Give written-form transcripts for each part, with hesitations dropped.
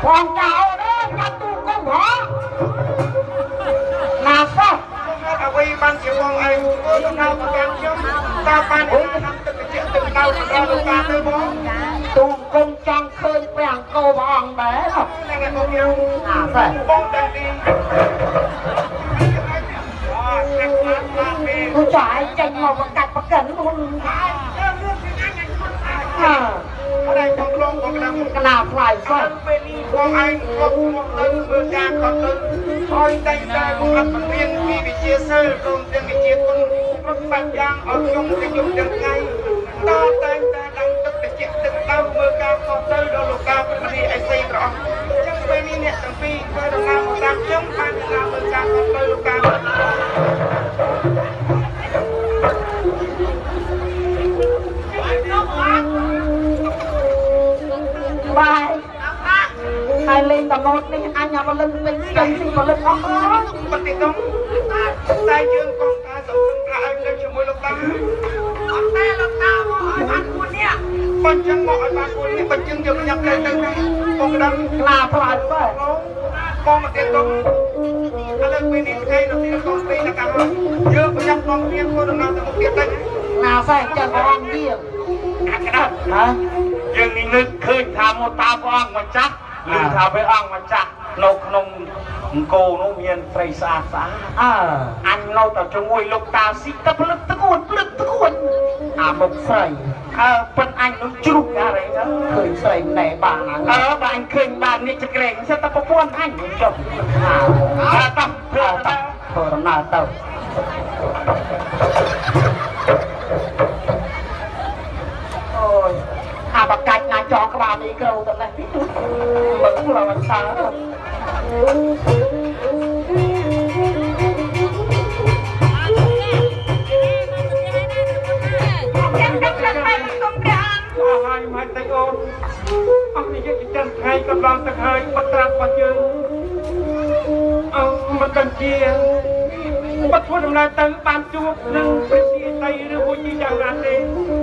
Hoàng cào đó nhà tu công hả là sao à vì ban chỉ hoàng anh tôiต้องเอาประกันchứ ta ban ủi năm từ chuyện từ đầu ra được ta tới bố tu công trang khơi bèn câu bằng bé rồi này ngày hôm nay à vậy bông đang đi tôi chạy tranh màu bạc cẩn luôn ở đây con long con đâm cái nào phải vậy bên đi con anh con tư mưa ca con tư thôi đây đây con ăn bánh viên khi bị chia sẻ rồi đang bị chia con rất bạc giang ở trong cái dùng được ngay ta đang tức để chia từng đau mưa ca con tư đâu lục ca bên đi ai xây rõ chẳng bên đi nè chẳng phi tôi đang làm một đám chống hai mươi năm mưa ca con tư lục ca bài hai lên tầm một đi anh nhà một lần mình chân thì một lần không có bật tiền công tay chương con ta giống thả anh lên cho môi lục ta con ta lục ta ơi bạn buồn nè bật chân mọi bạn buồn nè bật chân giờ nhập lên đây con đâm là phải vậy con mà tiền công anh lên bên đi thay nó tiền công ty là cả chưa có nhập con tiền cô đừng làm được một tiền đây nào phải chẳng có ăn gì cái đó hả យើងនេះនឹកឃើញថាមកតាព្រះអង្គម្ចាស់ឮថាព្រះអង្គម្ចាស់នៅក្នុងអង្គរនោះមានត្រីស្អាតអញនៅតែជាមួយលោកតាស៊ីតែព្រឹកត្រួតអាមុខស្រី ប៉ិនអញនឹងជ្រុកយ៉ាងไรទៅ ឃើញស្រីណែបានហ្នឹង បើអញឃើញបាននេះចក្រែងសិតតែប្រពន្ធអញចុះតោះធ្វើដំណើរទៅអូយអាបកាច់ណាចងក្បាលនេះក្រៅទៅនេះមើលឡងសាហើយមិនទៅអូនអស់នេះយើងចិនថ្ងៃកន្លងទៅហើយបាត់ត្រាប់របស់យើងមិនដឹងជាបាត់ធ្វើដំណើរទៅបានជួបនឹងព្រះជាតីឬមួយជាយ៉ាងណាទេ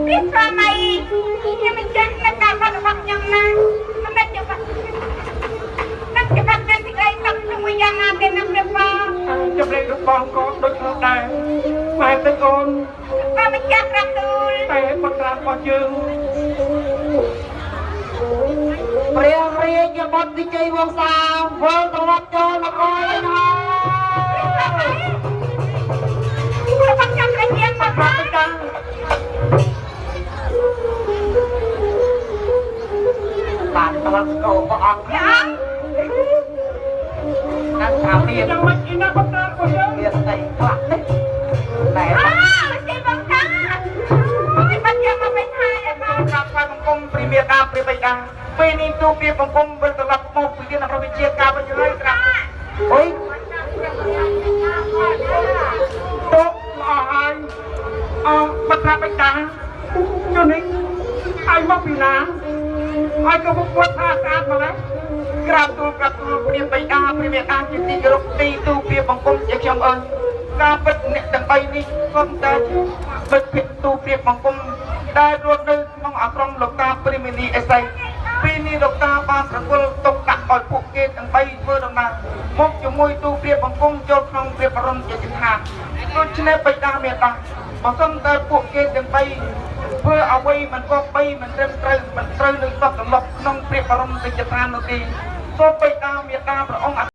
biết sao mày nhưng mình chết nó cả phần vật nhân na nó biết cho vật nó cái vật này thì đây tập trung với dân à bên năm đêm qua ចាំលេខរបស់ក៏ដូចនោះដែរម៉ែទៅអូន và mình chắc rằng tôi តែបាត់ត្រាប់របស់យើង ព្រះរាជបុត្រវិជ័យវង្សាវិលត្រឡប់ចូលនគរហើយណា tôi bắt chăm cái chuyện mà បាត់ទៅ បានត្រឡប់កោព្រះអង្គ dạ นั่งถามนี่ ចាំមិនអីណាបាត់ត្រាប់របស់យើង មានស្ដីខ្លះទេណែ mình đi bằng cá mình bắt chăm mà mình hai em ក្រាបថ្វាយបង្គំព្រះមេដាព្រះបិតាពេលនេះទូព្រះបង្គំវិលត្រឡប់មកពីទានព្រះវិជាការវិញហើយក្រាប អុយ ទុកល្អហើយបាត់ត្រាប់បិតាជនេះឲ្យមកពីណាឲ្យក៏មកគាត់ថាស្អាតម្ល៉េះក្រាបទូលព្រះបិតាព្រះមេដាជាទីគោរពទីទូព្រះបង្គំជាខ្ញុំអើយការពិតអ្នកទាំង3នេះសុទ្ធតែបិទភិក្ខទូព្រះបង្គំដែលរស់នៅក្នុងអាស្រមលោកតាព្រះមេនីអេសីពេលនេះលោកតាបានប្រគល់ទុកដាក់ឲ្យពួកគេទាំង3ធ្វើដំណើរមកជាមួយទូព្រះបង្គំចូលក្នុងព្រះបរមរាជឋានដូច្នេះបិតាមេដាបើសិនតែពួកគេទាំង3ធ្វើអ្វីមិនគប្បីមិនត្រឹមត្រូវមិនត្រូវនឹងសពសន្លប់ក្នុងព្រះបរមរាជឋាននោះទេសូមបិតាមេដាព្រះអង្គ